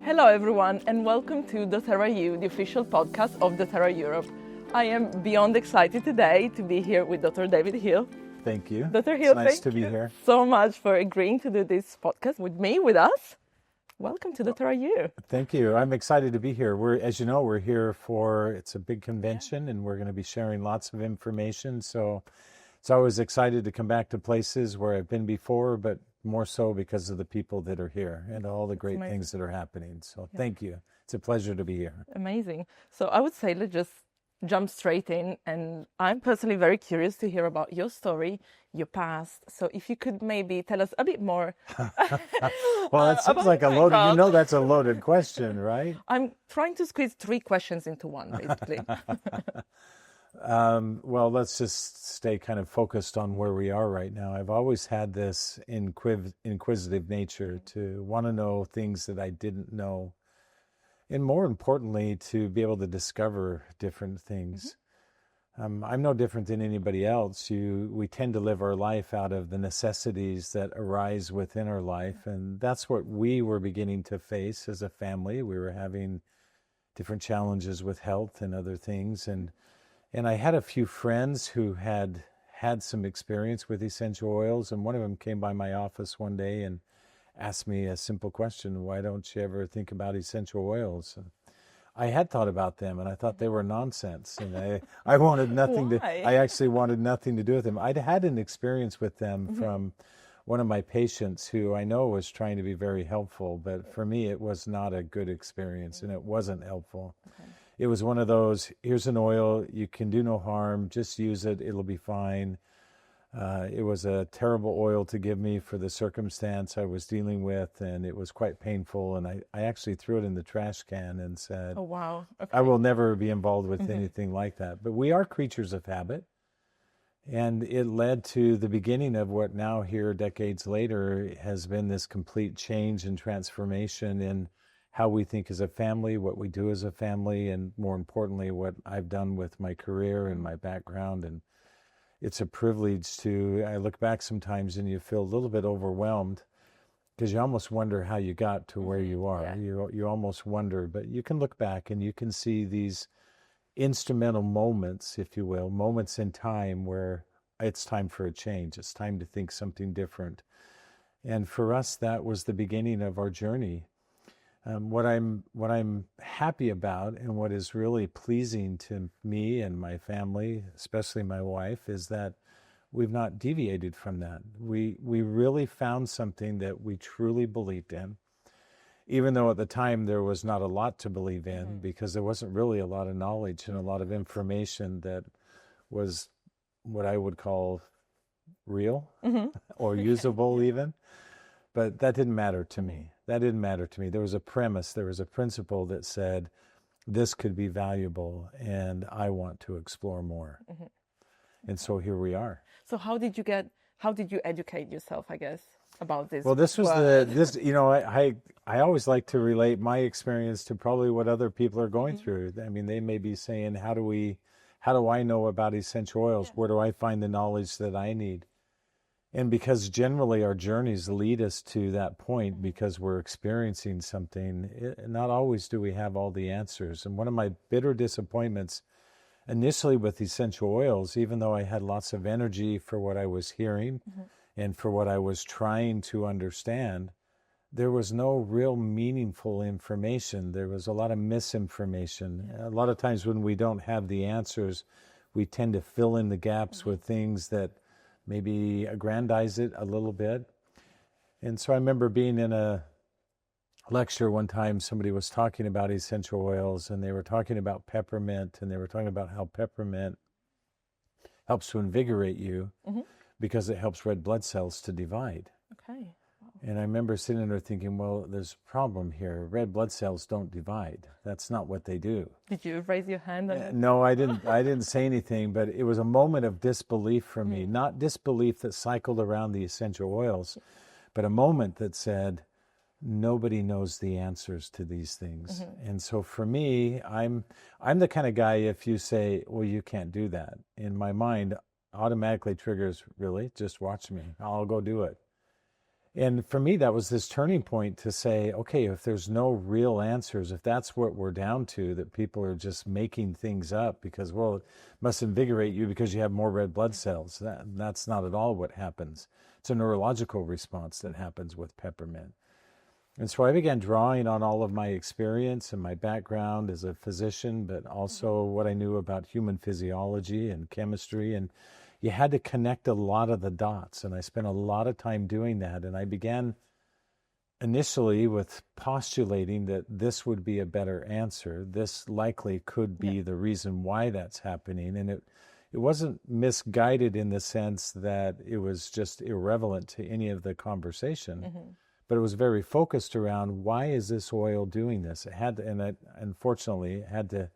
Hello everyone and welcome to doTERRA U, the official podcast of doTERRA Europe. I am beyond excited today to be here with Dr. David Hill. Thank you. Dr. Hill, It's nice thank to be you here. so much for agreeing to do this podcast with me, with us. Welcome to doTERRA U. Thank you. I'm excited to be here. As you know, we're here it's a big convention and we're going to be sharing lots of information. So it's always excited to come back to places where I've been before, but more so because of the people that are here and all the great things that are happening. So thank you. It's a pleasure to be here. Amazing. So I would say let's just jump straight in. And I'm personally very curious to hear about your story, your past. So if you could maybe tell us a bit more. Well, that sounds like a loaded, that's a loaded question, right? I'm trying to squeeze 3 questions into one, basically. Well, let's just stay kind of focused on where we are right now. I've always had this inquisitive nature to want to know things that I didn't know. And more importantly, to be able to discover different things. I'm no different than anybody else. We tend to live our life out of the necessities that arise within our life. And that's what we were beginning to face as a family. We were having different challenges with health and other things. And I had a few friends who had some experience with essential oils. And one of them came by my office one day and asked me a simple question: why don't you ever think about essential oils? And I had thought about them, and I thought they were nonsense. And I wanted nothing I actually wanted nothing to do with them. I'd had an experience with them from one of my patients who I know was trying to be very helpful, but for me it was not a good experience, and it wasn't helpful. It was one of those, here's an oil, you can do no harm, just use it, it'll be fine. It was a terrible oil to give me for the circumstance I was dealing with, and it was quite painful. And I actually threw it in the trash can and said, Oh, wow. Okay. I will never be involved with anything like that. But we are creatures of habit. And it led to the beginning of what now here, decades later, has been this complete change and transformation in how we think as a family, what we do as a family, and more importantly, what I've done with my career and my background. And it's a privilege I look back sometimes and you feel a little bit overwhelmed because you almost wonder how you got to where you are. Yeah. You almost wonder, but you can look back and you can see these instrumental moments, if you will, moments in time where it's time for a change. It's time to think something different. And for us, that was the beginning of our journey. What I'm happy about and what is really pleasing to me and my family, especially my wife, is that we've not deviated from that. We really found something that we truly believed in, even though at the time there was not a lot to believe in because there wasn't really a lot of knowledge and a lot of information that was what I would call real or usable even. But that didn't matter to me. There was a premise, there was a principle that said, this could be valuable and I want to explore more. And so here we are. So how did you educate yourself, I guess, about this? Well, this was I always like to relate my experience to probably what other people are going through. I mean, they may be saying, how do I know about essential oils? Where do I find the knowledge that I need? And because generally our journeys lead us to that point because we're experiencing something, not always do we have all the answers. And one of my bitter disappointments initially with essential oils, even though I had lots of energy for what I was hearing and for what I was trying to understand, there was no real meaningful information. There was a lot of misinformation. A lot of times when we don't have the answers, we tend to fill in the gaps with things that maybe aggrandize it a little bit. And so I remember being in a lecture one time, somebody was talking about essential oils and they were talking about peppermint and they were talking about how peppermint helps to invigorate you because it helps red blood cells to divide. Okay. Wow. And I remember sitting there thinking, well, there's a problem here. Red blood cells don't divide. That's not what they do. Did you raise your hand? No, I didn't say anything, but it was a moment of disbelief for me. Not disbelief that cycled around the essential oils, but a moment that said, nobody knows the answers to these things. And so for me, I'm the kind of guy, if you say, well, you can't do that, in my mind automatically triggers, really? Just watch me. I'll go do it. And for me, that was this turning point to say, okay, if there's no real answers, if that's what we're down to, that people are just making things up because, well, it must invigorate you because you have more red blood cells. That's not at all what happens. It's a neurological response that happens with peppermint. And so I began drawing on all of my experience and my background as a physician, but also what I knew about human physiology and chemistry. And you had to connect a lot of the dots. And I spent a lot of time doing that. And I began initially with postulating that this would be a better answer. This likely could be the reason why that's happening. And it wasn't misguided in the sense that it was just irrelevant to any of the conversation. But it was very focused around, why is this oil doing this? It had to, and it, unfortunately, it had to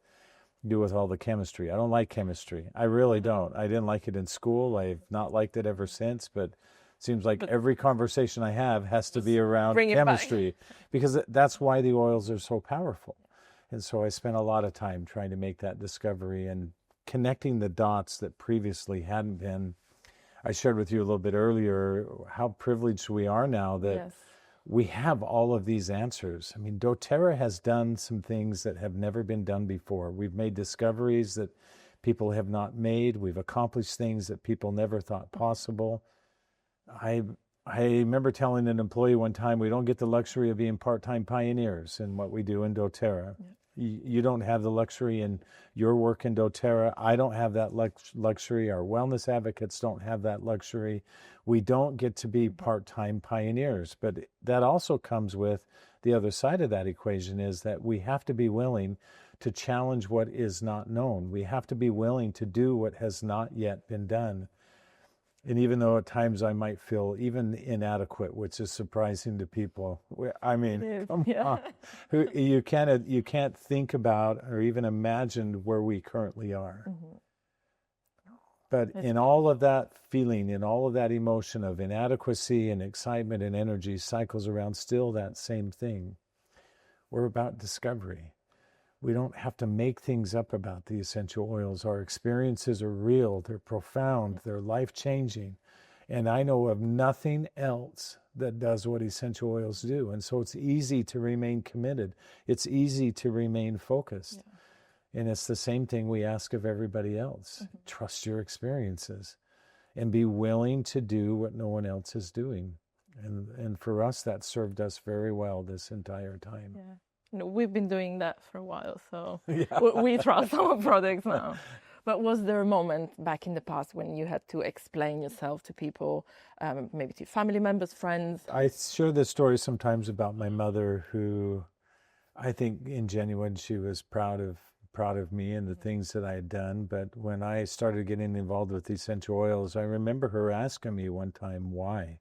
do with all the chemistry. I don't like chemistry. I really don't. I didn't like it in school. I've not liked it ever since, but it seems like every conversation I have has to be around chemistry because that's why the oils are so powerful. And so I spent a lot of time trying to make that discovery and connecting the dots that previously hadn't been. I shared with you a little bit earlier how privileged we are now that we have all of these answers. I mean, doTERRA has done some things that have never been done before. We've made discoveries that people have not made. We've accomplished things that people never thought possible. I remember telling an employee one time, we don't get the luxury of being part-time pioneers in what we do in doTERRA. You don't have the luxury in your work in doTERRA. I don't have that luxury. Our wellness advocates don't have that luxury. We don't get to be part-time pioneers. But that also comes with the other side of that equation is that we have to be willing to challenge what is not known. We have to be willing to do what has not yet been done. And even though at times I might feel even inadequate, which is surprising to people, I mean, come on. You can't think about or even imagine where we currently are. But in all of that feeling, in all of that emotion of inadequacy and excitement and energy cycles around still that same thing. We're about discovery. We don't have to make things up about the essential oils. Our experiences are real, they're profound, they're life-changing. And I know of nothing else that does what essential oils do. And so it's easy to remain committed. It's easy to remain focused. And it's the same thing we ask of everybody else. Trust your experiences and be willing to do what no one else is doing. And for us, that served us very well this entire time. We've been doing that for a while, so we trust our products now. But was there a moment back in the past when you had to explain yourself to people, maybe to family members, friends? I share this story sometimes about my mother, who I think in genuine she was proud of me and the things that I had done. But when I started getting involved with essential oils, I remember her asking me one time, why?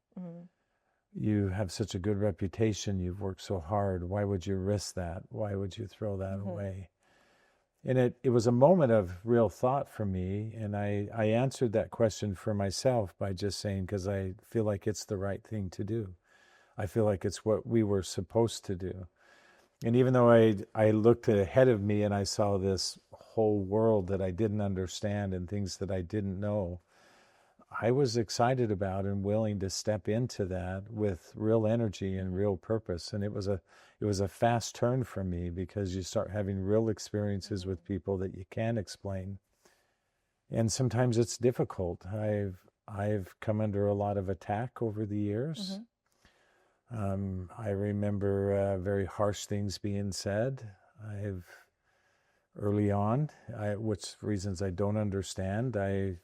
You have such a good reputation. You've worked so hard. Why would you risk that? Why would you throw that away? And it was a moment of real thought for me. And I answered that question for myself by just saying, because I feel like it's the right thing to do. I feel like it's what we were supposed to do. And even though I looked ahead of me and I saw this whole world that I didn't understand and things that I didn't know, I was excited about and willing to step into that with real energy and real purpose. And it was a fast turn for me, because you start having real experiences with people that you can explain. And sometimes it's difficult. I've come under a lot of attack over the years. I remember very harsh things being said. Early on, which reasons I don't understand, I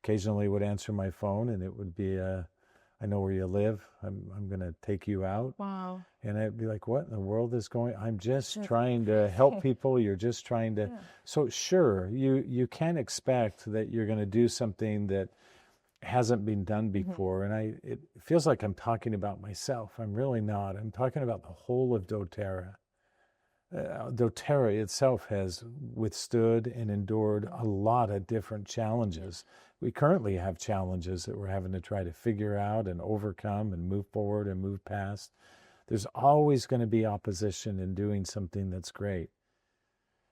occasionally would answer my phone and it would be, I know where you live. I'm going to take you out. Wow. And I'd be like, what in the world is going on? I'm just trying to help people. You're just trying to. So sure, you can't expect that you're going to do something that hasn't been done before. And it feels like I'm talking about myself. I'm really not. I'm talking about the whole of doTERRA. doTERRA itself has withstood and endured a lot of different challenges. We currently have challenges that we're having to try to figure out and overcome and move forward and move past. There's always going to be opposition in doing something that's great.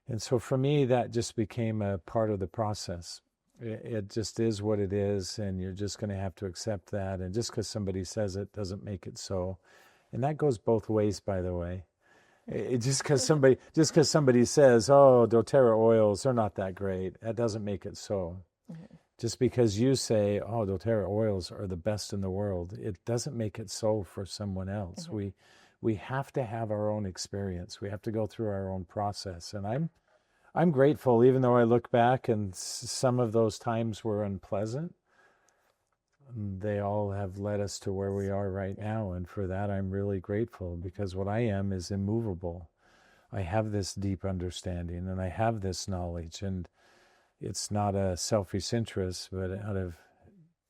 And so for me, that just became a part of the process. It just is what it is, and you're just going to have to accept that. And just because somebody says it doesn't make it so. And that goes both ways, by the way. Just because somebody says, "Oh, doTERRA oils, they're not that great," that doesn't make it so. Mm-hmm. Just because you say, "Oh, doTERRA oils are the best in the world," it doesn't make it so for someone else. Mm-hmm. We have to have our own experience. We have to go through our own process. And I'm grateful, even though I look back and some of those times were unpleasant. They all have led us to where we are right now, and for that I'm really grateful, because what I am is immovable. I have this deep understanding, and I have this knowledge, and it's not a selfish interest, but out of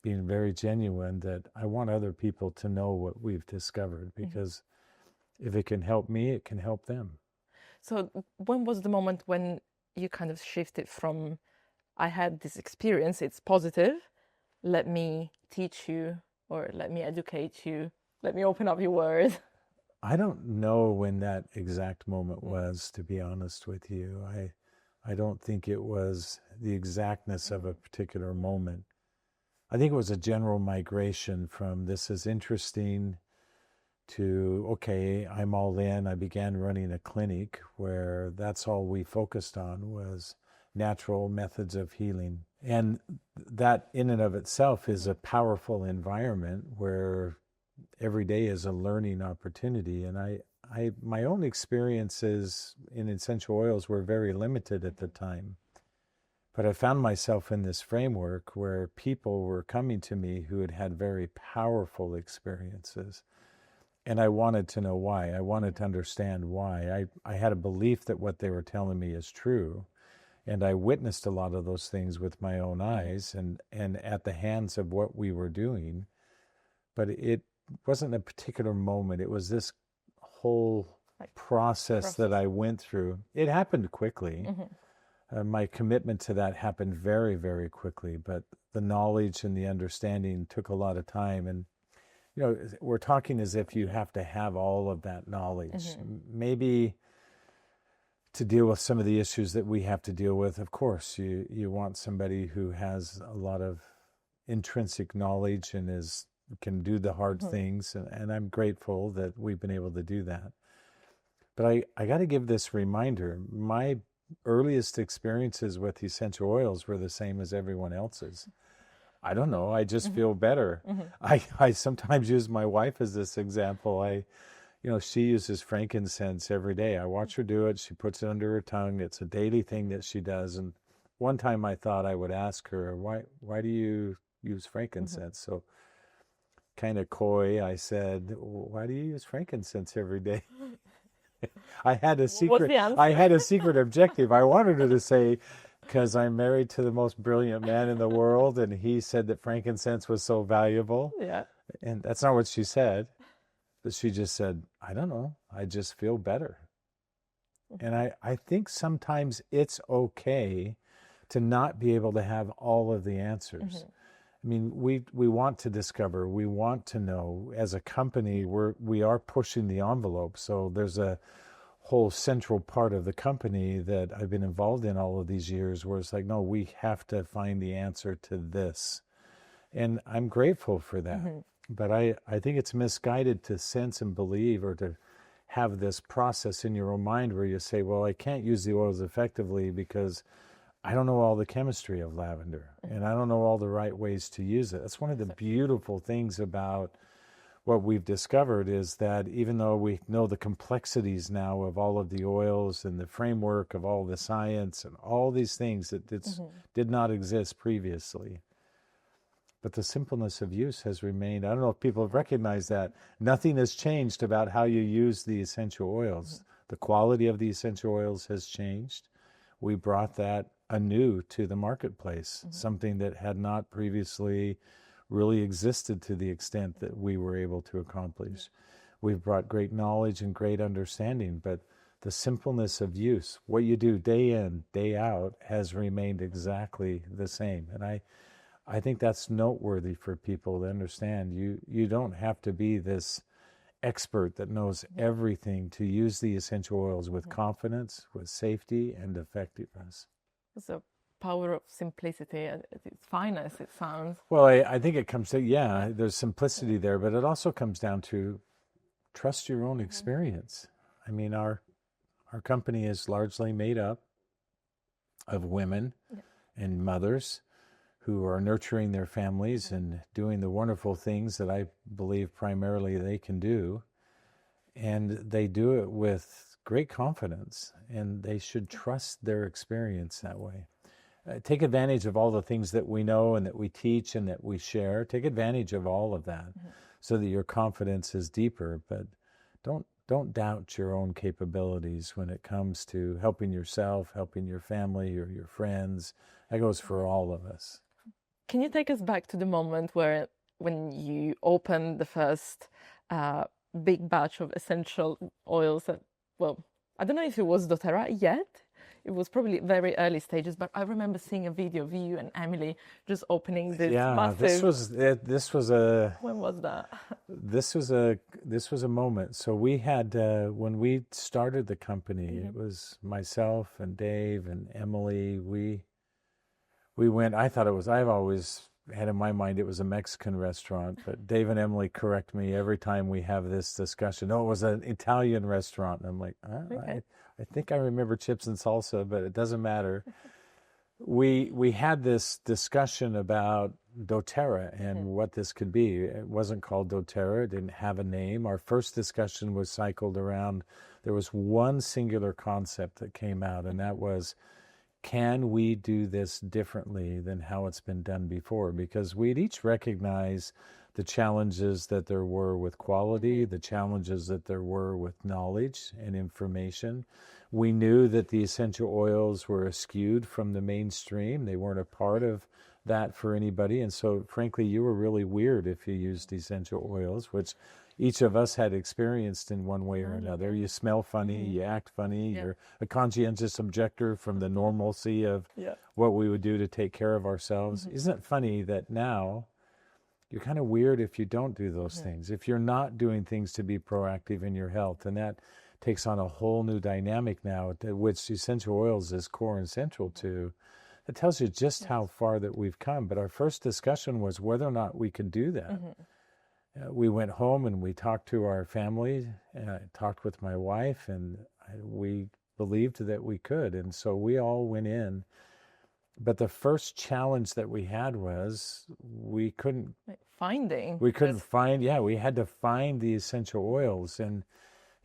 being very genuine, that I want other people to know what we've discovered, because if it can help me, it can help them. So when was the moment when you kind of shifted from, I had this experience, it's positive, let me teach you, or let me educate you, let me open up your world? I don't know when that exact moment was, to be honest with you. I don't think it was the exactness of a particular moment. I think it was a general migration from this is interesting to, okay, I'm all in. I began running a clinic where that's all we focused on was natural methods of healing. And that in and of itself is a powerful environment where every day is a learning opportunity. And my own experiences in essential oils were very limited at the time. But I found myself in this framework where people were coming to me who had had very powerful experiences. And I wanted to know why. I wanted to understand why. I had a belief that what they were telling me is true. And I witnessed a lot of those things with my own eyes and at the hands of what we were doing. But it wasn't a particular moment. It was this whole process that I went through. It happened quickly. Mm-hmm. My commitment to that happened very, very quickly. But the knowledge and the understanding took a lot of time. And you know, we're talking as if you have to have all of that knowledge. Mm-hmm. Maybe to deal with some of the issues that we have to deal with, of course, you want somebody who has a lot of intrinsic knowledge and can do the hard things. And I'm grateful that we've been able to do that. But I got to give this reminder. My earliest experiences with essential oils were the same as everyone else's. I don't know. I just feel better. I sometimes use my wife as this example. She uses frankincense every day. I watch her do it. She puts it under her tongue. It's a daily thing that she does. And one time I thought I would ask her, why do you use frankincense? So kind of coy, I said, why do you use frankincense every day? I had a secret objective. I wanted her to say, because I'm married to the most brilliant man in the world, and he said that frankincense was so valuable. Yeah. And that's not what she said. But she just said, I don't know. I just feel better. And I think sometimes it's okay to not be able to have all of the answers. I mean, we want to discover, we want to know. As a company, we are pushing the envelope. So there's a whole central part of the company that I've been involved in all of these years where it's like, no, we have to find the answer to this. And I'm grateful for that. But I think it's misguided to sense and believe, or to have this process in your own mind where you say, well, I can't use the oils effectively because I don't know all the chemistry of lavender and I don't know all the right ways to use it. That's one of the beautiful things about what we've discovered, is that even though we know the complexities now of all of the oils and the framework of all the science and all these things that did not exist previously, but the simpleness of use has remained. I don't know if people have recognized that. Nothing has changed about how you use the essential oils. The quality of the essential oils has changed. We brought that anew to the marketplace, something that had not previously really existed to the extent that we were able to accomplish. We've brought great knowledge and great understanding, but the simpleness of use, what you do day in, day out, has remained exactly the same. And I think that's noteworthy for people to understand. You don't have to be this expert that knows everything to use the essential oils with confidence, with safety, and effectiveness. So power of simplicity at its finest, it sounds. Well, I think it comes to, there's simplicity there, but it also comes down to trust your own experience. I mean, our company is largely made up of women and mothers who are nurturing their families and doing the wonderful things that I believe primarily they can do. And they do it with great confidence, and they should trust their experience that way. Take advantage of all the things that we know and that we teach and that we share. Take advantage of all of that so that your confidence is deeper, but don't doubt your own capabilities when it comes to helping yourself, helping your family or your friends. That goes for all of us. Can you take us back to the moment when you opened the first big batch of essential oils that, well, I don't know if it was doTERRA yet. It was probably very early stages, but I remember seeing a video of you and Emily just opening this massive... this was a... When was that? This was a moment. So we had, when we started the company, it was myself and Dave and Emily. We went, I've always had in my mind it was a Mexican restaurant, but Dave and Emily correct me every time we have this discussion. No, it was an Italian restaurant. And I'm like, I think I remember chips and salsa, but it doesn't matter. We had this discussion about doTERRA and what this could be. It wasn't called doTERRA. It didn't have a name. Our first discussion was cycled around, there was one singular concept that came out, and that was, can we do this differently than how it's been done before? Because we'd each recognize the challenges that there were with quality, the challenges that there were with knowledge and information. We knew that the essential oils were eschewed from the mainstream. They weren't a part of that for anybody. And so, frankly, you were really weird if you used essential oils, which each of us had experienced in one way or another. You smell funny, you act funny, you're a conscientious objector from the normalcy of what we would do to take care of ourselves. Isn't it funny that now you're kind of weird if you don't do those things, if you're not doing things to be proactive in your health? And that takes on a whole new dynamic now, which essential oils is core and central to. It tells you just how far that we've come. But our first discussion was whether or not we could do that. We went home and we talked to our family, and I talked with my wife, and we believed that we could. And so we all went in. But the first challenge that we had was we couldn't find, we had to find the essential oils. And,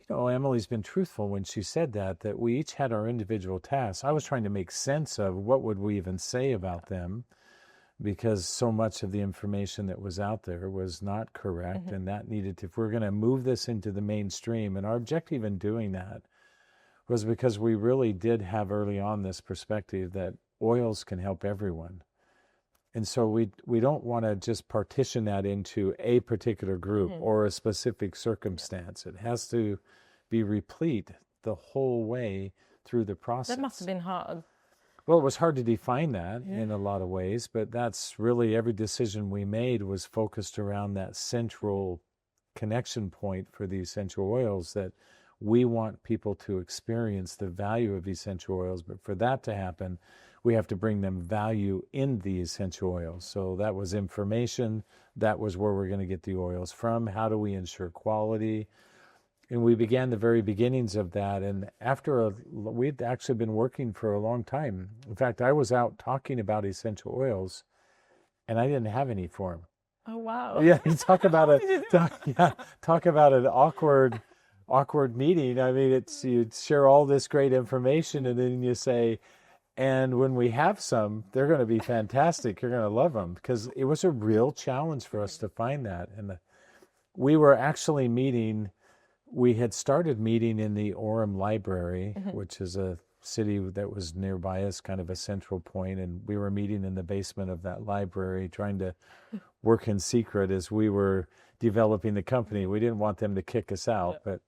you know, Emily's been truthful when she said that we each had our individual tasks. I was trying to make sense of what would we even say about them, because so much of the information that was out there was not correct, and that needed to, if we're going to move this into the mainstream. And our objective in doing that was because we really did have early on this perspective that oils can help everyone. And so we don't want to just partition that into a particular group or a specific circumstance. It has to be replete the whole way through the process. That must have been hard. Well, it was hard to define that in a lot of ways, but that's really every decision we made was focused around that central connection point for the essential oils, that we want people to experience the value of essential oils. But for that to happen, we have to bring them value in the essential oils. So that was information. That was where we're going to get the oils from. How do we ensure quality? And we began the very beginnings of that. And we'd actually been working for a long time. In fact, I was out talking about essential oils, and I didn't have any for them. Oh, wow. Yeah, you talk about talk about an awkward meeting. I mean, you share all this great information, and then you say, and when we have some, they're going to be fantastic. You're going to love them, because it was a real challenge for us to find that. And we were actually meeting. We had started meeting in the Orem Library, which is a city that was nearby us, kind of a central point, and we were meeting in the basement of that library, trying to work in secret as we were developing the company. We didn't want them to kick us out, but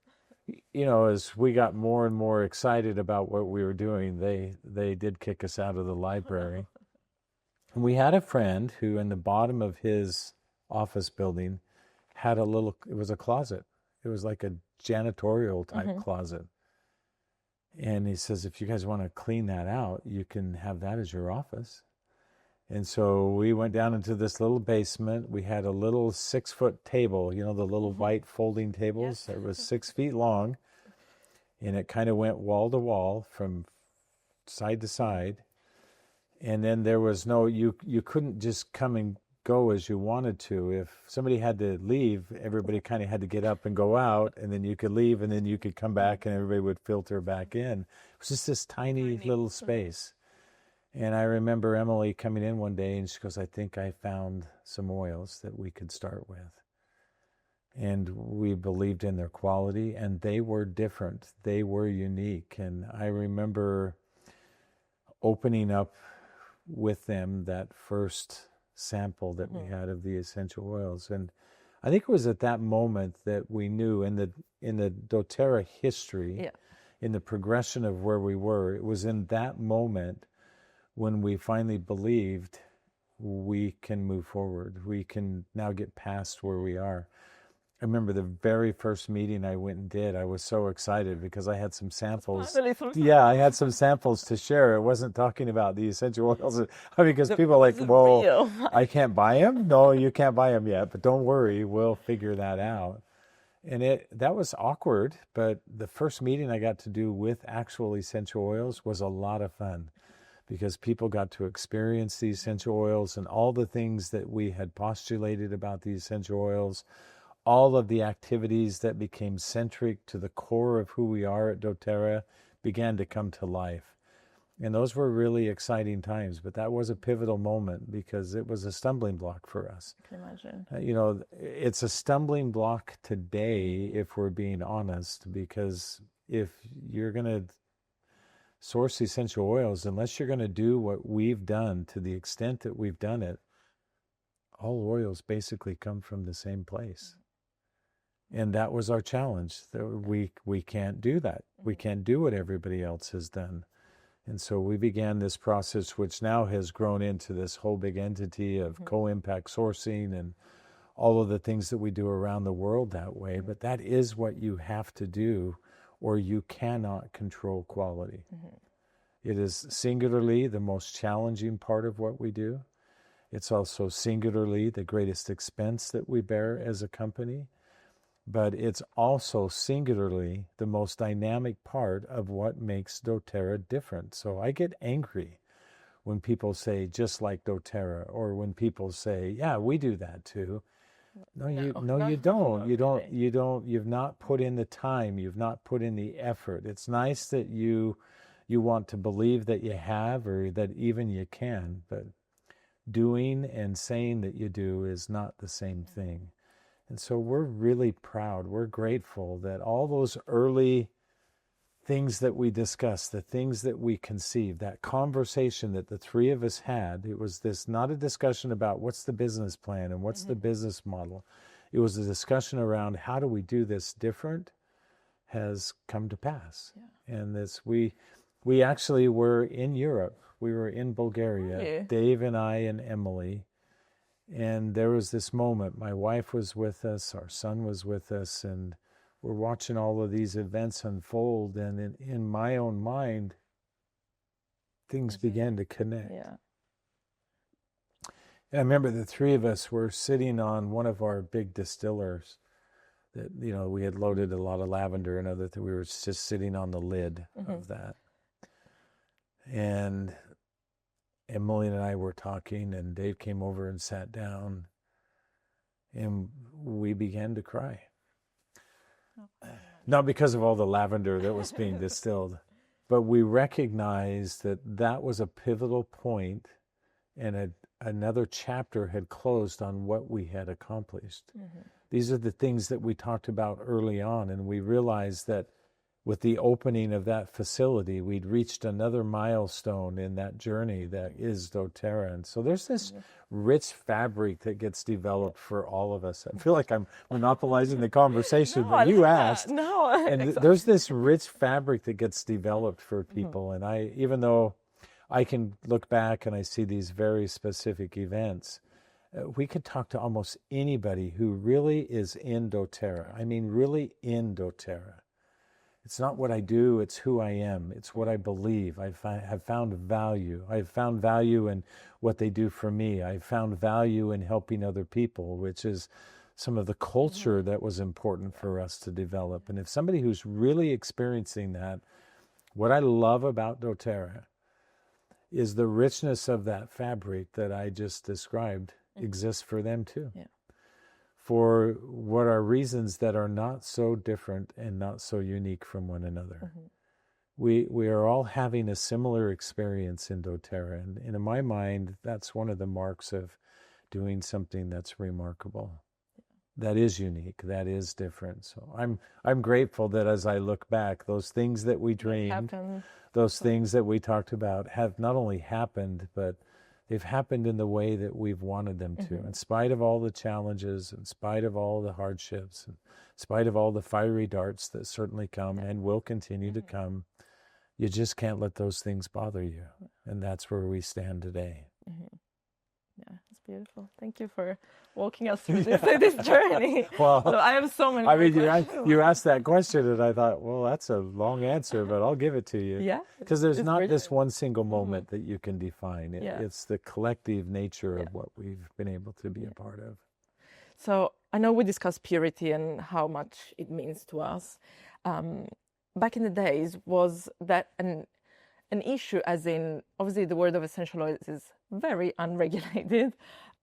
you know, as we got more and more excited about what we were doing, they did kick us out of the library. And we had a friend who, in the bottom of his office building, had it was a closet. It was like a janitorial type closet. And he says, if you guys want to clean that out, you can have that as your office. And so we went down into this little basement. We had a little 6-foot table, the little white folding tables. It was 6 feet long. And it kind of went wall to wall from side to side. And then there was you couldn't just come and go as you wanted to. If somebody had to leave, everybody kind of had to get up and go out, and then you could leave, and then you could come back, and everybody would filter back in. It was just this tiny little space. And I remember Emily coming in one day, and she goes, I think I found some oils that we could start with. And we believed in their quality, and they were different. They were unique. And I remember opening up with them that first sample that we had of the essential oils. And I think it was at that moment that we knew in the doTERRA history, in the progression of where we were, it was in that moment when we finally believed we can move forward. We can now get past where we are. I remember the very first meeting I went and did, I was so excited because I had some samples. Yeah, I had some samples to share. I wasn't talking about the essential oils because people are like, well, I can't buy them? No, you can't buy them yet, but don't worry, we'll figure that out. And that was awkward, but the first meeting I got to do with actual essential oils was a lot of fun because people got to experience the essential oils and all the things that we had postulated about the essential oils. All of the activities that became centric to the core of who we are at doTERRA began to come to life. And those were really exciting times, but that was a pivotal moment because it was a stumbling block for us. I can imagine. It's a stumbling block today, if we're being honest, because if you're going to source essential oils, unless you're going to do what we've done to the extent that we've done it, all oils basically come from the same place. And that was our challenge. We can't do that. We can't do what everybody else has done. And so we began this process, which now has grown into this whole big entity of co-impact sourcing and all of the things that we do around the world that way. But that is what you have to do, or you cannot control quality. It is singularly the most challenging part of what we do. It's also singularly the greatest expense that we bear as a company. But it's also singularly the most dynamic part of what makes doTERRA different. So I get angry when people say, just like doTERRA, or when people say, yeah, we do that too. No, you don't. You've not put in the time. You've not put in the effort. It's nice that you want to believe that you have, or that even you can, but doing and saying that you do is not the same thing. And so we're really proud. We're grateful that all those early things that we discussed, the things that we conceived, that conversation that the three of us had, it was not a discussion about what's the business plan and what's the business model. It was a discussion around how do we do this different, has come to pass. Yeah. And we actually were in Europe. We were in Bulgaria, Dave and I and Emily. And there was this moment, my wife was with us, our son was with us, and we're watching all of these events unfold, and in my own mind, things began to connect. Yeah. And I remember the three of us were sitting on one of our big distillers that, we had loaded a lot of lavender and other things. We were just sitting on the lid of that. And Emily and I were talking, and Dave came over and sat down, and we began to cry. Not because of all the lavender that was being distilled, but we recognized that was a pivotal point, and another chapter had closed on what we had accomplished. These are the things that we talked about early on, and we realized that with the opening of that facility, we'd reached another milestone in that journey that is doTERRA. And so there's this rich fabric that gets developed for all of us. I feel like I'm monopolizing the conversation, but you asked. And there's this rich fabric that gets developed for people. And even though I can look back and I see these very specific events, we could talk to almost anybody who really is in doTERRA. I mean, really in doTERRA. It's not what I do, it's who I am. It's what I believe. I've found value. I've found value in what they do for me. I've found value in helping other people, which is some of the culture that was important for us to develop. And if somebody who's really experiencing that, what I love about doTERRA is the richness of that fabric that I just described exists for them too. Yeah. For what are reasons that are not so different and not so unique from one another. We are all having a similar experience in doTERRA, and in my mind, that's one of the marks of doing something that's remarkable, that is unique, that is different. So I'm grateful that as I look back, those things that we dreamed, those things that we talked about have not only happened, but they've happened in the way that we've wanted them to, in spite of all the challenges, in spite of all the hardships, in spite of all the fiery darts that certainly come and will continue to come. You just can't let those things bother you. And that's where we stand today. Yeah, it's beautiful. Thank you for walking us through this journey. Well, so I have so many you asked that question and I thought, well, that's a long answer, but I'll give it to you. Yeah. Because there's not this one single moment that you can define. It's the collective nature of what we've been able to be a part of. So I know we discussed purity and how much it means to us. Back in the days, was that an issue, as in, obviously the world of essential oils is very unregulated.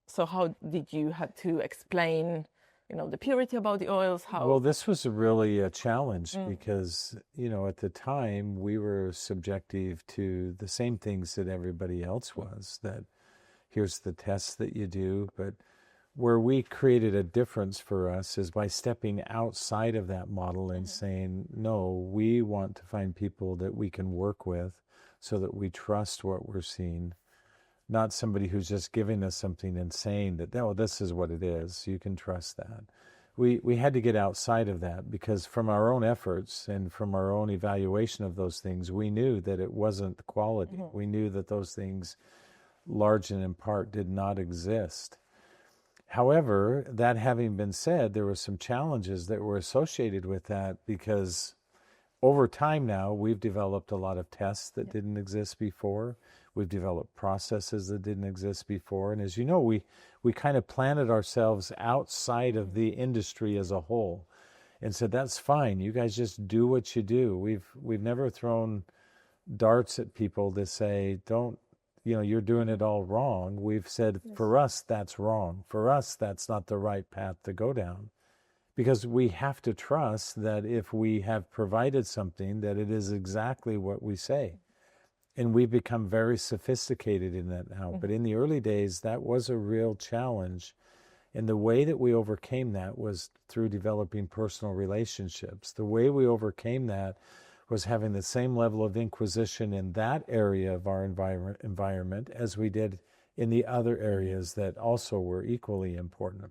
So how did you have to explain, the purity about the oils? Well, this was really a challenge because, at the time we were subjective to the same things that everybody else was, that here's the tests that you do. But where we created a difference for us is by stepping outside of that model and saying, no, we want to find people that we can work with so that we trust what we're seeing. Not somebody who's just giving us something and saying that, oh, this is what it is. You can trust that. We had to get outside of that because from our own efforts and from our own evaluation of those things, we knew that it wasn't quality. We knew that those things, large and in part, did not exist. However, that having been said, there were some challenges that were associated with that because over time now, we've developed a lot of tests that didn't exist before. We've developed processes that didn't exist before. And as you know, we kind of planted ourselves outside of the industry as a whole and said, that's fine. You guys just do what you do. We've never thrown darts at people to say, don't, you're doing it all wrong. We've said, for us, that's wrong. For us, that's not the right path to go down. Because we have to trust that if we have provided something, that it is exactly what we say. And we've become very sophisticated in that now. But in the early days, that was a real challenge. And the way that we overcame that was through developing personal relationships. The way we overcame that was having the same level of inquisition in that area of our environment as we did in the other areas that also were equally important.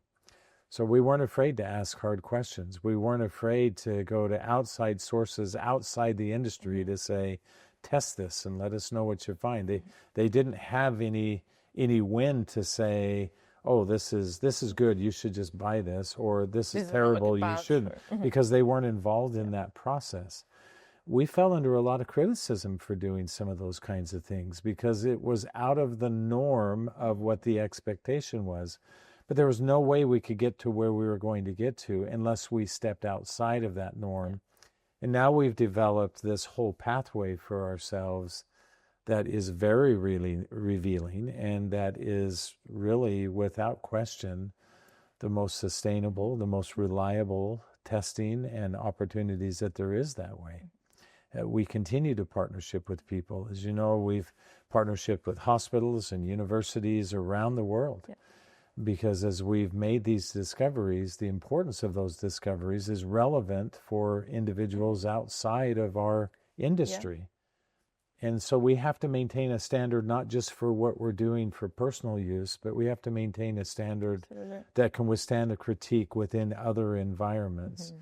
So we weren't afraid to ask hard questions. We weren't afraid to go to outside sources outside the industry to say, test this and let us know what you find. They didn't have any wind to say, oh, this is good, you should just buy this, or this is terrible, you shouldn't, because they weren't involved in that process. We fell under a lot of criticism for doing some of those kinds of things because it was out of the norm of what the expectation was. But there was no way we could get to where we were going to get to unless we stepped outside of that norm. And now we've developed this whole pathway for ourselves that is very really revealing and that is really, without question, the most sustainable, the most reliable testing and opportunities that there is that way. We continue to partnership with people. As you know, we've partnership with hospitals and universities around the world. Yeah. Because as we've made these discoveries, the importance of those discoveries is relevant for individuals outside of our industry. Yeah. And so we have to maintain a standard not just for what we're doing for personal use, but we have to maintain a standard that can withstand a critique within other environments.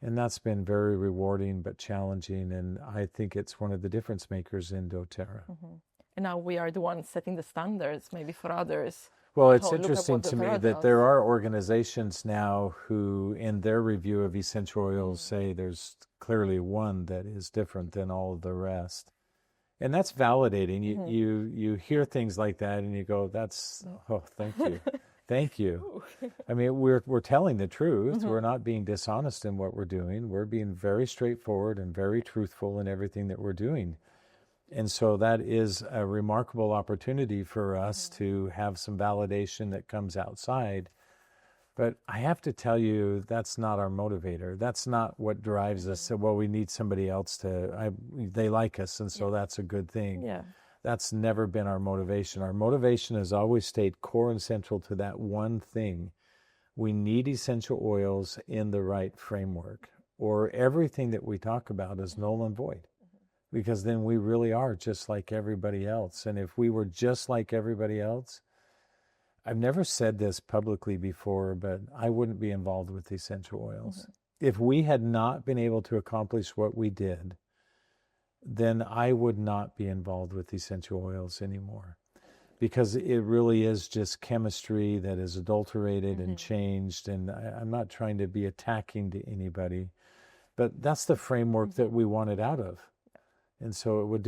And that's been very rewarding but challenging, and I think it's one of the difference makers in doTERRA. And now we are the ones setting the standards maybe for others. Well, it's oh, look at interesting what to me doTERRA that does. there are organizations now who, in their review of essential oils, say there's clearly one that is different than all of the rest. And that's validating. You hear things like that and you go, that's, oh, thank you. Thank you. I mean, we're telling the truth. We're not being dishonest in what we're doing. We're being very straightforward and very truthful in everything that we're doing. And so that is a remarkable opportunity for us to have some validation that comes outside. But I have to tell you, that's not our motivator. That's not what drives us. So, well, we need somebody else they like us, and so that's a good thing. Yeah. That's never been our motivation. Our motivation has always stayed core and central to that one thing. We need essential oils in the right framework, or everything that we talk about is null and void. Because then we really are just like everybody else. And if we were just like everybody else, I've never said this publicly before, but I wouldn't be involved with essential oils. If we had not been able to accomplish what we did, then I would not be involved with essential oils anymore. Because it really is just chemistry that is adulterated and changed. And I'm not trying to be attacking to anybody, but that's the framework that we wanted out of. And so it would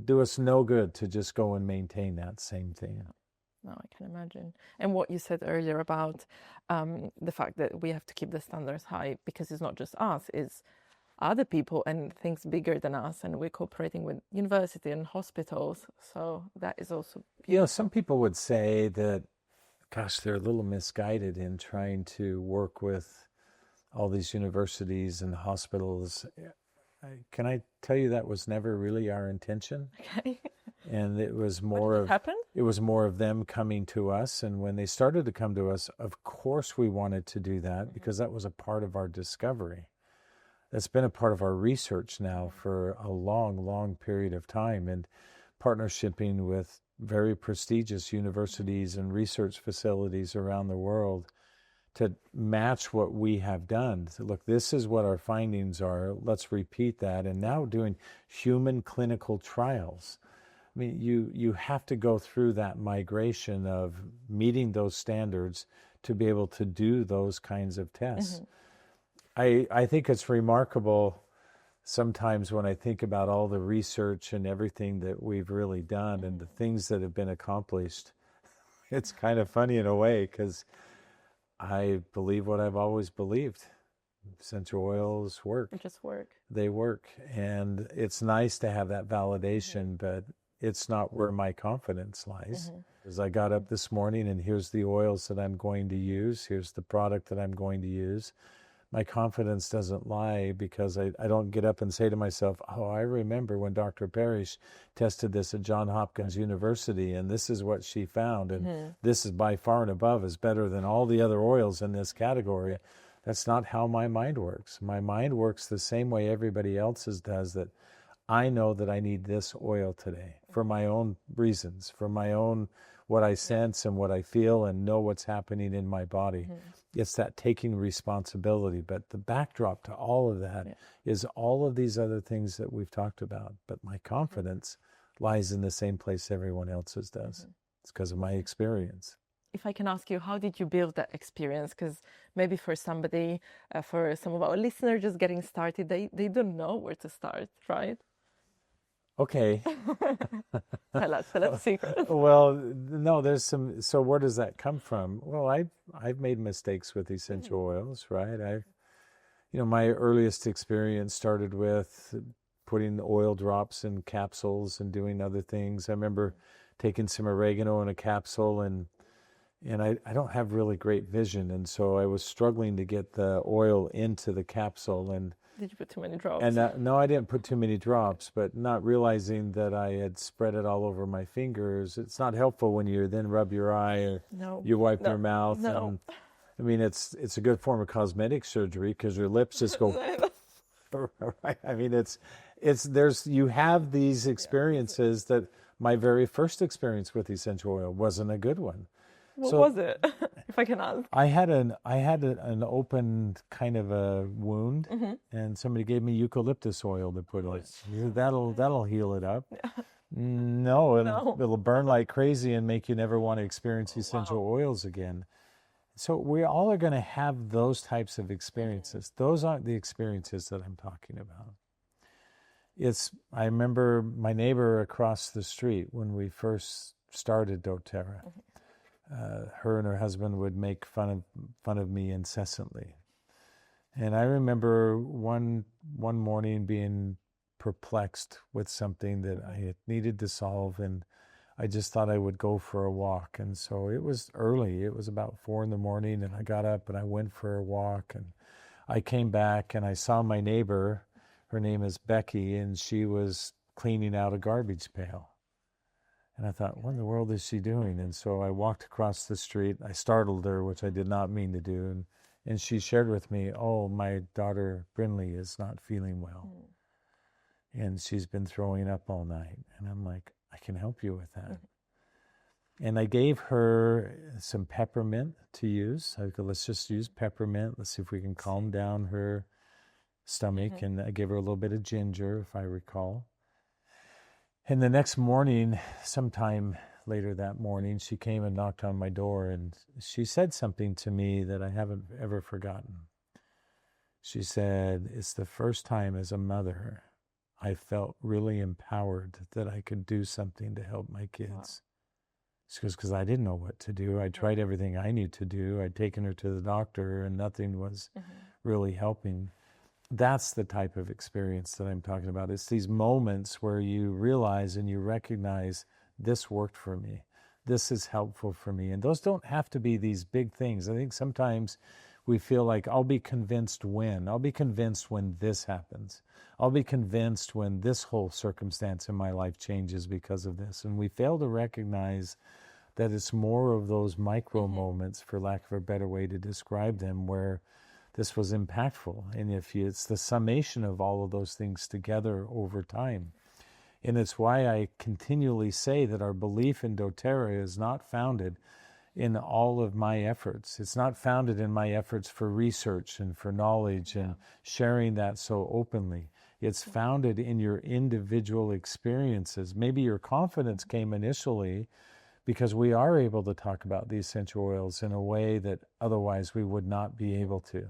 do us no good to just go and maintain that same thing. No, I can imagine. And what you said earlier about the fact that we have to keep the standards high because it's not just us, it's other people and things bigger than us. And we're cooperating with university and hospitals. So that is also beautiful. You know, some people would say that, gosh, they're a little misguided in trying to work with all these universities and hospitals. Can I tell you that was never really our intention? Okay. And it was more of them coming to us. And when they started to come to us, of course we wanted to do that because that was a part of our discovery. That's been a part of our research now for a long, long period of time, and partnershiping with very prestigious universities and research facilities around the world to match what we have done. So look, this is what our findings are. Let's repeat that. And now doing human clinical trials. I mean, you have to go through that migration of meeting those standards to be able to do those kinds of tests. I think it's remarkable sometimes when I think about all the research and everything that we've really done and the things that have been accomplished. It's kind of funny in a way because I believe what I've always believed. Essential oils work. They just work. They work. And it's nice to have that validation, but it's not where my confidence lies. As I got up this morning and here's the oils that I'm going to use, here's the product that I'm going to use. My confidence doesn't lie because I don't get up and say to myself, oh, I remember when Dr. Parrish tested this at Johns Hopkins University and this is what she found and this is by far and above is better than all the other oils in this category. That's not how my mind works. My mind works the same way everybody else's does, that I know that I need this oil today for my own reasons, for my own what I sense and what I feel and know what's happening in my body. It's that taking responsibility. But the backdrop to all of that is all of these other things that we've talked about. But my confidence lies in the same place everyone else's does. It's because of my experience. If I can ask you, how did you build that experience? Because maybe for somebody, for some of our listeners just getting started, they don't know where to start, right? Okay. Tell us the secret. Well, no, there's some. So where does that come from? Well, I've made mistakes with essential oils, right? My earliest experience started with putting oil drops in capsules and doing other things. I remember taking some oregano in a capsule and I don't have really great vision, and so I was struggling to get the oil into the capsule. And did you put too many drops? And no, I didn't put too many drops, but not realizing that I had spread it all over my fingers. It's not helpful when you then rub your eye or you wipe your mouth. No. And, I mean, it's a good form of cosmetic surgery because your lips just go. Right? I mean, you have these experiences that my very first experience with essential oil wasn't a good one. What was it, if I can ask? I had an open kind of a wound, and somebody gave me eucalyptus oil to put on it. That'll heal it up. No, No. it'll burn like crazy and make you never want to experience essential oils again. So we all are going to have those types of experiences. Those aren't the experiences that I'm talking about. I remember my neighbor across the street when we first started doTERRA. Her and her husband would make fun of me incessantly. And I remember one morning being perplexed with something that I needed to solve, and I just thought I would go for a walk. And so it was early. It was about 4 a.m, and I got up and I went for a walk, and I came back and I saw my neighbor. Her name is Becky, and she was cleaning out a garbage pail. And I thought, what in the world is she doing? And so I walked across the street. I startled her, which I did not mean to do. And she shared with me, oh, my daughter Brinley is not feeling well. And she's been throwing up all night. And I'm like, I can help you with that. And I gave her some peppermint to use. I go, let's just use peppermint. Let's see if we can calm down her stomach. And I gave her a little bit of ginger, if I recall. And the next morning, sometime later that morning, she came and knocked on my door, and she said something to me that I haven't ever forgotten. She said, it's the first time as a mother I felt really empowered that I could do something to help my kids. Wow. She goes, because I didn't know what to do. I tried everything I knew to do. I'd taken her to the doctor, and nothing was really helping. That's the type of experience that I'm talking about. It's these moments where you realize and you recognize this worked for me. This is helpful for me. And those don't have to be these big things. I think sometimes we feel like I'll be convinced when. I'll be convinced when this happens. I'll be convinced when this whole circumstance in my life changes because of this. And we fail to recognize that it's more of those micro moments, for lack of a better way to describe them, where this was impactful. And it's the summation of all of those things together over time. And it's why I continually say that our belief in doTERRA is not founded in all of my efforts. It's not founded in my efforts for research and for knowledge and sharing that so openly. It's founded in your individual experiences. Maybe your confidence came initially because we are able to talk about the essential oils in a way that otherwise we would not be able to.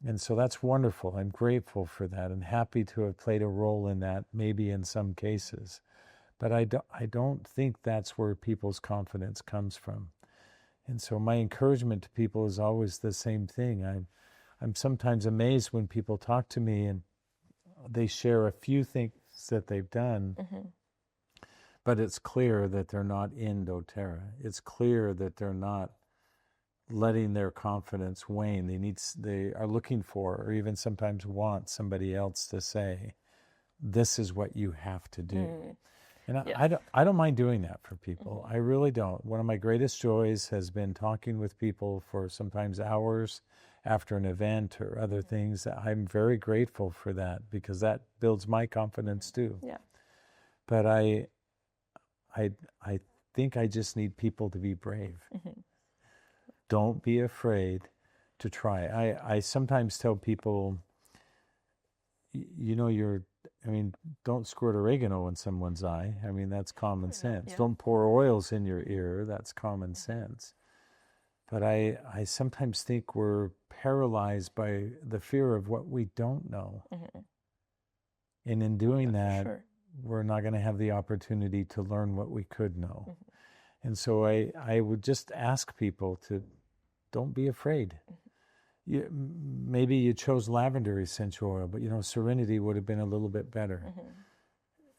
And so that's wonderful. I'm grateful for that and happy to have played a role in that, maybe in some cases. But I don't think that's where people's confidence comes from. And so my encouragement to people is always the same thing. I'm sometimes amazed when people talk to me and they share a few things that they've done, but it's clear that they're not in doTERRA. It's clear that they're not letting their confidence wane. They are looking for, or even sometimes want, somebody else to say, this is what you have to do. And I don't mind doing that for people. I really don't. One of my greatest joys has been talking with people for sometimes hours after an event or other things. I'm very grateful for that because that builds my confidence too. Yeah. But I think I just need people to be brave. Don't be afraid to try. I sometimes tell people, don't squirt oregano in someone's eye. I mean, that's common sense. Yeah. Don't pour oils in your ear. That's common sense. But I sometimes think we're paralyzed by the fear of what we don't know. And in doing that, we're not going to have the opportunity to learn what we could know. And so I would just ask people to don't be afraid. Maybe you chose lavender essential oil, but serenity would have been a little bit better.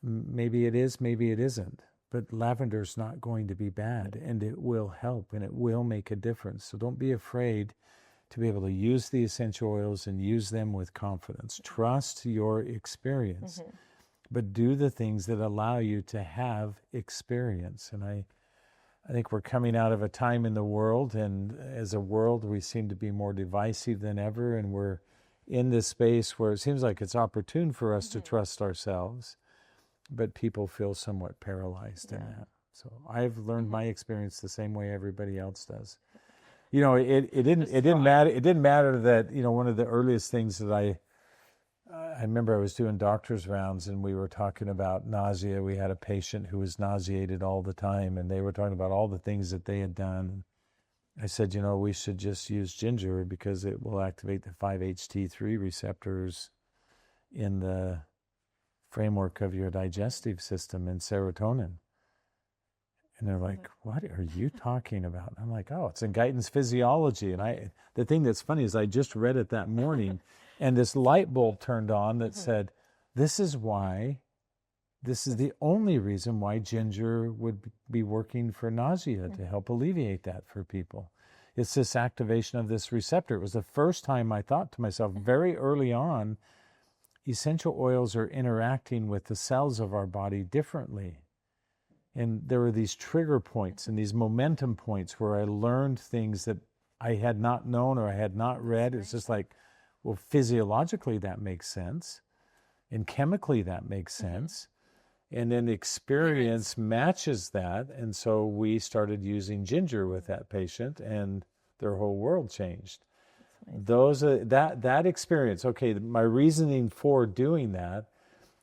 Maybe it is, maybe it isn't. But lavender's not going to be bad, and it will help, and it will make a difference. So don't be afraid to be able to use the essential oils and use them with confidence. Trust your experience, but do the things that allow you to have experience. And I think we're coming out of a time in the world, and as a world, we seem to be more divisive than ever, and we're in this space where it seems like it's opportune for us to trust ourselves, but people feel somewhat paralyzed in that. So I've learned my experience the same way everybody else does. It didn't matter that one of the earliest things that I remember I was doing doctor's rounds and we were talking about nausea. We had a patient who was nauseated all the time and they were talking about all the things that they had done. I said, we should just use ginger because it will activate the 5-HT3 receptors in the framework of your digestive system and serotonin. And they're like, what are you talking about? And I'm like, oh, it's in guidance physiology. And the thing that's funny is I just read it that morning and this light bulb turned on that said, this is the only reason why ginger would be working for nausea, to help alleviate that for people. It's this activation of this receptor. It was the first time I thought to myself very early on, essential oils are interacting with the cells of our body differently. And there were these trigger points and these momentum points where I learned things that I had not known or I had not read. It's just like, well, physiologically that makes sense. And chemically that makes sense. And then experience matches that. And so we started using ginger with that patient and their whole world changed. That experience, okay, my reasoning for doing that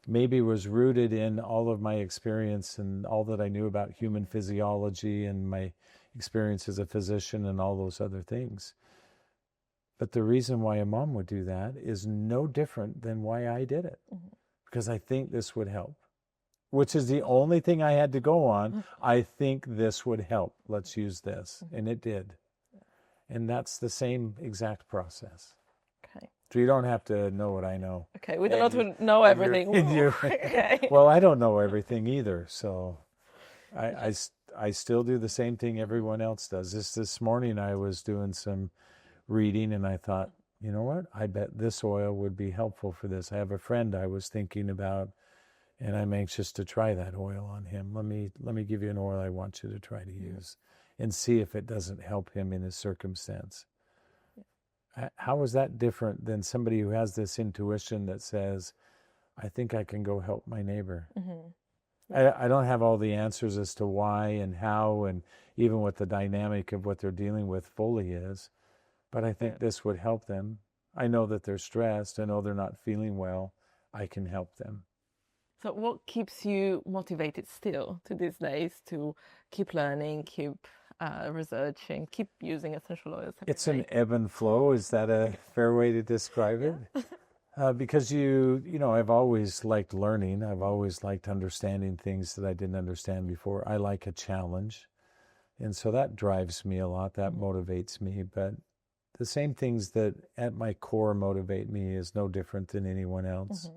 maybe was rooted in all of my experience and all that I knew about human physiology and my experience as a physician and all those other things. But the reason why a mom would do that is no different than why I did it. Because I think this would help. Which is the only thing I had to go on. I think this would help. Let's use this. And it did. And that's the same exact process. Okay. So you don't have to know what I know. Okay, we don't have to know everything. Okay. Well, I don't know everything either. So I still do the same thing everyone else does. This morning I was doing some reading and I thought, you know what? I bet this oil would be helpful for this. I have a friend I was thinking about and I'm anxious to try that oil on him. Let me give you an oil I want you to try to use and see if it doesn't help him in his circumstance. How is that different than somebody who has this intuition that says, I think I can go help my neighbor? I don't have all the answers as to why and how and even what the dynamic of what they're dealing with fully is, but I think this would help them. I know that they're stressed. I know they're not feeling well. I can help them. So what keeps you motivated still to these days to keep learning, keep researching, keep using essential oils? It's an ebb and flow. Is that a fair way to describe it? Because I've always liked learning. I've always liked understanding things that I didn't understand before. I like a challenge. And so that drives me a lot. That motivates me. But the same things that at my core motivate me is no different than anyone else.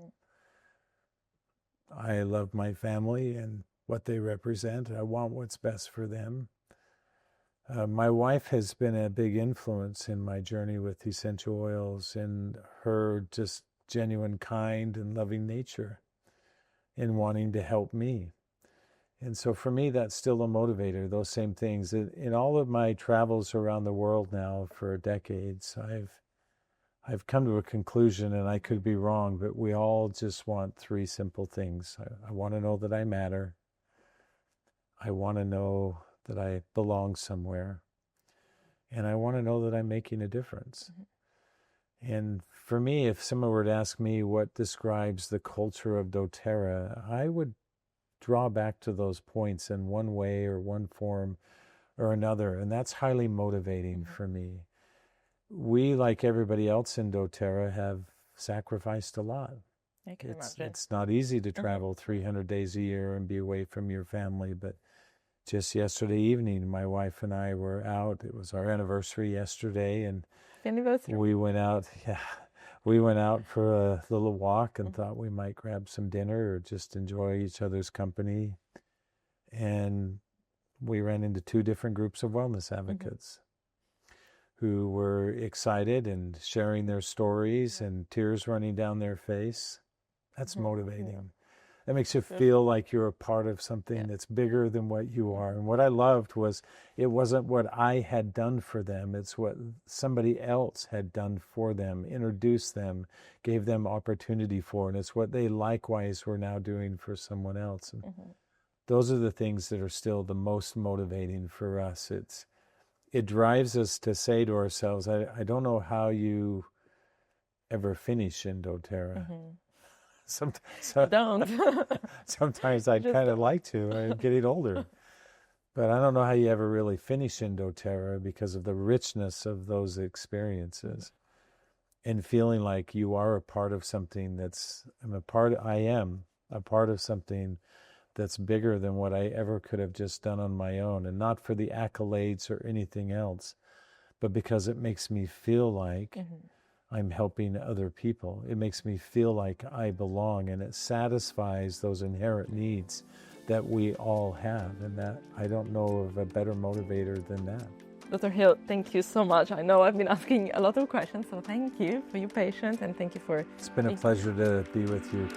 I love my family and what they represent. I want what's best for them. My wife has been a big influence in my journey with essential oils and her just genuine, kind and loving nature in wanting to help me. And so for me, that's still a motivator, those same things. In all of my travels around the world now for decades, I've come to a conclusion, and I could be wrong, but we all just want three simple things. I want to know that I matter. I want to know that I belong somewhere. And I want to know that I'm making a difference. And for me, if someone were to ask me what describes the culture of doTERRA, I would draw back to those points in one way or one form or another. And that's highly motivating for me. We, like everybody else in doTERRA, have sacrificed a lot. I can imagine. It's not easy to travel 300 days a year and be away from your family, but just yesterday evening, my wife and I were out. It was our anniversary yesterday, and we went out. Yeah, we went out for a little walk and thought we might grab some dinner or just enjoy each other's company. And we ran into two different groups of wellness advocates who were excited and sharing their stories and tears running down their face. That's motivating. That makes you feel like you're a part of something that's bigger than what you are. And what I loved was it wasn't what I had done for them. It's what somebody else had done for them, introduced them, gave them opportunity for. And it's what they likewise were now doing for someone else. And those are the things that are still the most motivating for us. It drives us to say to ourselves, I don't know how you ever finish in doTERRA. Don't. Sometimes I'd kind of like to. I'm getting older. But I don't know how you ever really finish in doTERRA because of the richness of those experiences and feeling like you are a part of something I am a part of something that's bigger than what I ever could have just done on my own, and not for the accolades or anything else, but because it makes me feel like I'm helping other people. It makes me feel like I belong, and it satisfies those inherent needs that we all have, and that I don't know of a better motivator than that. Dr. Hill, thank you so much. I know I've been asking a lot of questions, so thank you for your patience and thank you for... It's been a pleasure to be with you.